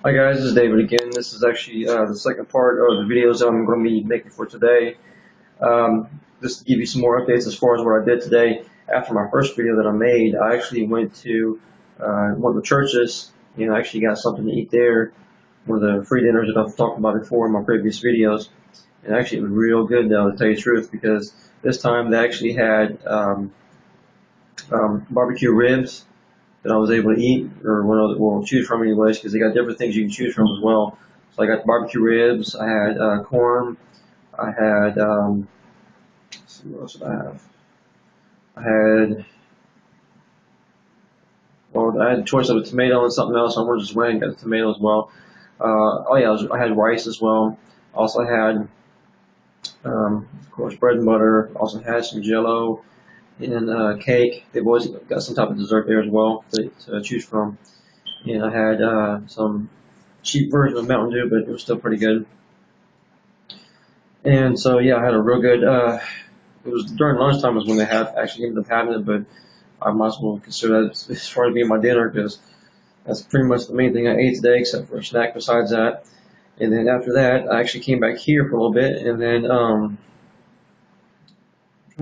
Hi guys, this is David again. This is actually the second part of the videos I'm going to be making for today. Just to give you some more updates as far as what I did today. After my first video that I made, I actually went to one of the churches and I actually got something to eat there. One of the free dinners that I've talked about before in my previous videos. And actually it was real good though, to tell you the truth, because this time they actually had barbecue ribs that I was able to eat, or well, choose from anyways, because they got different things you can choose from as well. So I got barbecue ribs, I had corn, I had, let's see, what else did I have? I had, well, I had a choice of a tomato and something else. I wanted to just went and got the tomato as well. Oh yeah, I had rice as well. Also had, of course, bread and butter. Also had some Jello and cake. They've always got some type of dessert there as well to choose from. And I had some cheap version of Mountain Dew, but it was still pretty good. And so yeah, I had a real good. It was during lunchtime was when they had actually ended up having it, but I might as well consider that as far as being my dinner because that's pretty much the main thing I ate today, except for a snack besides that. And then after that, I actually came back here for a little bit, and then I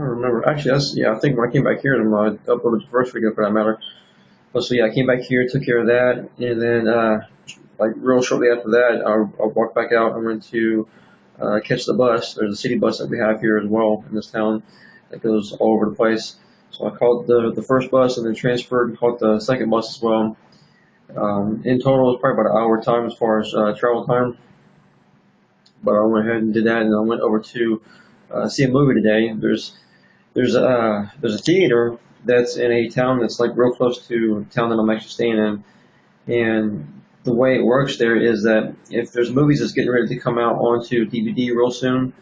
don't remember. Actually, that's yeah. I think when I came back here, I uploaded the first video for that matter. But so yeah, I came back here, took care of that, and then like real shortly after that, I walked back out and went to catch the bus. There's a city bus that we have here as well in this town that goes all over the place. So I caught the first bus and then transferred and caught the second bus as well. In total, it was probably about an hour time as far as travel time. But I went ahead and did that, and I went over to see a movie today. There's a theater that's in a town that's like real close to the town that I'm actually staying in, and the way it works there is that if there's movies that's getting ready to come out onto DVD real soon,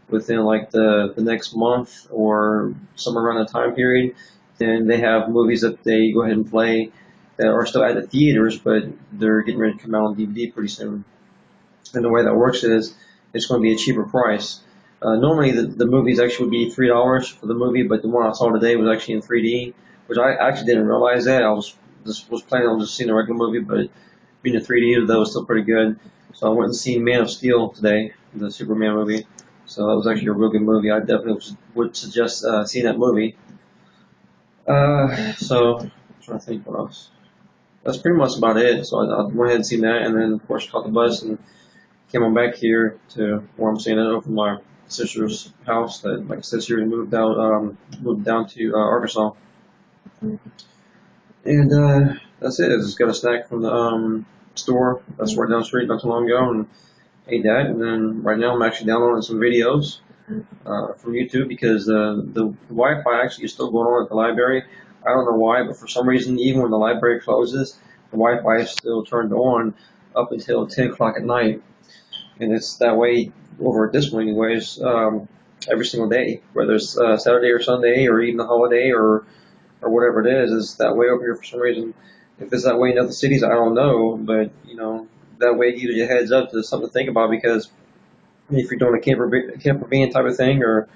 within like the next month or somewhere around that time period, then they have movies that they go ahead and play that are still at the theaters, but they're getting ready to come out on DVD pretty soon. And the way that works is it's going to be a cheaper price. Normally, the movies actually would be $3 for the movie, but the one I saw today was actually in 3D, which I actually didn't realize that. I was planning on just seeing a regular movie, but being in 3D though was still pretty good. So I went and seen Man of Steel today, the Superman movie. So that was actually a real good movie. I definitely would suggest seeing that movie. So I'm trying to think what else. That's pretty much about it. So I went ahead and seen that, and then of course caught the bus and came on back here to where I'm staying at from my sister's house. That like I said, she moved down to Arkansas, and that's it. I just got a snack from the store that's right down the street not too long ago, and ate that. And then right now I'm actually downloading some videos from YouTube because the Wi-Fi actually is still going on at the library. I don't know why, but for some reason, even when the library closes, the Wi-Fi is still turned on up until 10 o'clock at night. And it's that way over at this one anyways, every single day, whether it's Saturday or Sunday or even a holiday or whatever it is, it's that way over here for some reason. If it's that way in other cities, I don't know, but you know, that way it gives you a heads up to something to think about because if you're doing a camper van type of thing or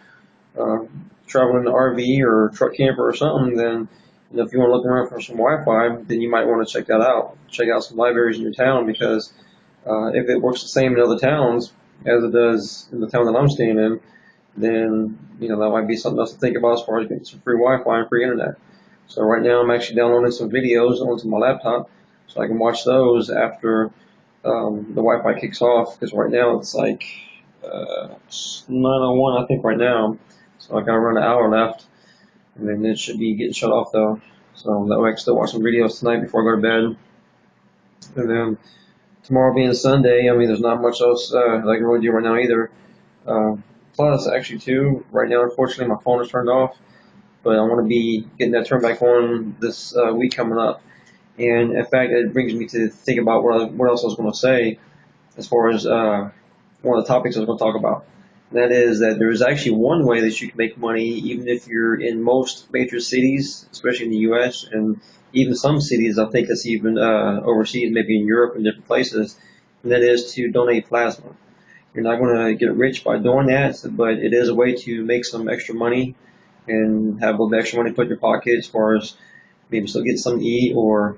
uh, traveling in the RV or truck camper or something, then you know, if you want to look around for some Wi-Fi, then you might want to check that out. Check out some libraries in your town because if it works the same in other towns as it does in the town that I'm staying in, then you know that might be something else to think about as far as getting some free Wi-Fi and free internet. So right now I'm actually downloading some videos onto my laptop so I can watch those after the Wi-Fi kicks off. Because right now it's like 9:01 I think right now, so I got around an hour left, and then it should be getting shut off though. So that way I can still watch some videos tonight before I go to bed, and then tomorrow being Sunday, I mean, there's not much else that I can really do right now either. Uh, Plus, actually, too, right now, unfortunately, my phone is turned off, but I want to be getting that turned back on this week coming up. And in fact, it brings me to think about what else I was going to say as far as one of the topics I was going to talk about. And that is that there is actually one way that you can make money, even if you're in most major cities, especially in the U.S. and even some cities. I think that's even overseas, maybe in Europe and different places. And that is to donate plasma. You're not going to get rich by doing that, but it is a way to make some extra money and have a little bit extra money put in your pocket as far as maybe still get something to eat or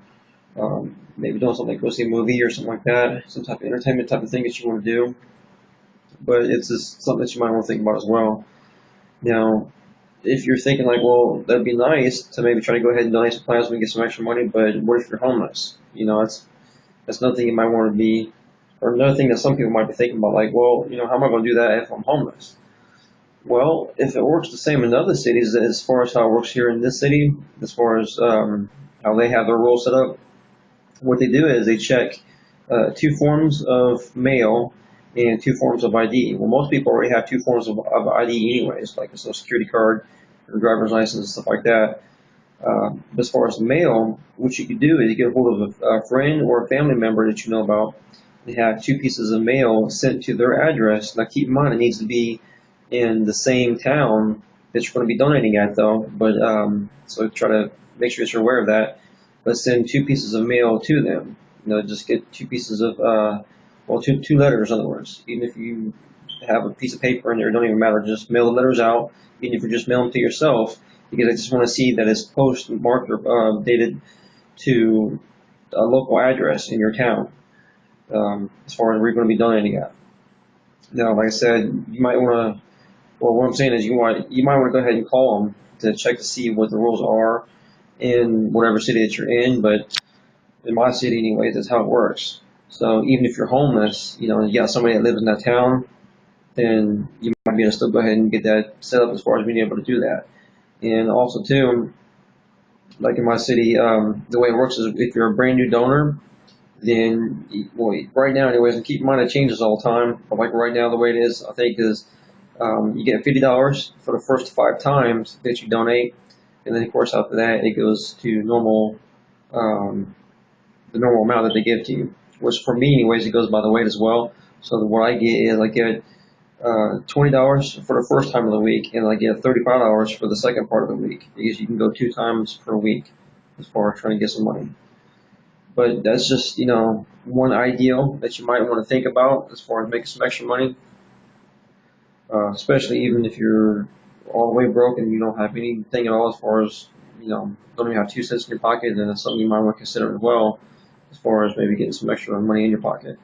maybe doing something like go see a movie or something like that, some type of entertainment type of thing that you want to do. But it's just something that you might want to think about as well. Now, if you're thinking like, well, that'd be nice to maybe try to go ahead and donate some plasma and get some extra money, but what if you're homeless? That's another thing you might want to be, or another thing that some people might be thinking about, like, well, how am I going to do that if I'm homeless? Well, if it works the same in other cities as far as how it works here in this city, as far as how they have their rules set up, what they do is they check two forms of mail and two forms of ID. Well, most people already have two forms of ID anyways, like a social security card, or driver's license, and stuff like that. As far as the mail, what you could do is you get a hold of a friend or a family member that you know about. They have two pieces of mail sent to their address. Now, keep in mind, it needs to be in the same town that you're going to be donating at, though. But so try to make sure that you're aware of that. But send two pieces of mail to them. Just get two pieces of two letters, in other words. Even if you have a piece of paper in there, it don't even matter. Just mail the letters out. Even if you just mail them to yourself, because I just want to see that it's postmarked or dated to a local address in your town, as far as where you're going to be donating at. Now, like I said, you might want to. Well, what I'm saying is you might want to go ahead and call them to check to see what the rules are in whatever city that you're in. But in my city, anyways, that's how it works. So even if you're homeless, you got somebody that lives in that town, then you might be able to still go ahead and get that set up as far as being able to do that. And also too, like in my city, the way it works is if you're a brand new donor, then right now anyways, and keep in mind it changes all the time. But like right now, the way it is, I think is you get $50 for the first 5 times that you donate, and then of course after that it goes to the normal amount that they give to you. Which for me anyways, it goes by the weight as well. So what I get is I get $20 for the first time of the week, and I get $35 for the second part of the week, because you can go 2 times per week as far as trying to get some money. But that's just one ideal that you might want to think about as far as making some extra money, especially even if you're all the way broke and you don't have anything at all as far as don't even have 2 cents in your pocket. Then that's something you might want to consider as well, as far as maybe getting some extra money in your pocket.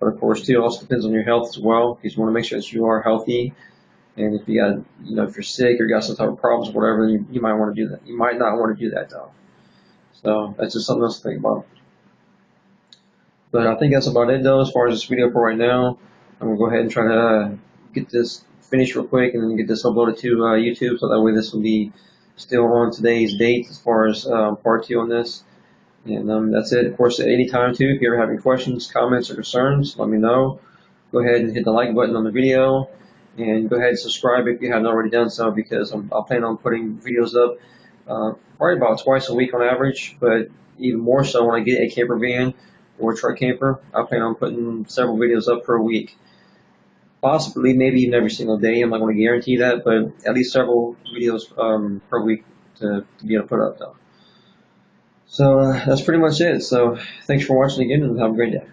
But of course, too, it also depends on your health as well, because you want to make sure that you are healthy. And if you got, if you're sick or got some type of problems or whatever, then you might want to do that. You might not want to do that though. So that's just something else to think about. But I think that's about it though, as far as this video for right now. I'm gonna go ahead and try to get this finished real quick and then get this uploaded to YouTube, so that way this will be still on today's date as far as part 2 on this. And that's it. Of course, at any time too, if you ever have any questions, comments, or concerns, let me know. Go ahead and hit the like button on the video, and go ahead and subscribe if you haven't already done so, because I'll plan on putting videos up probably about twice a week on average, but even more so when I get a camper van or a truck camper. I plan on putting several videos up per week, possibly maybe even every single day. I'm not going to guarantee that, but at least several videos per week to be able to put up though. So that's pretty much it. So thanks for watching again, and have a great day.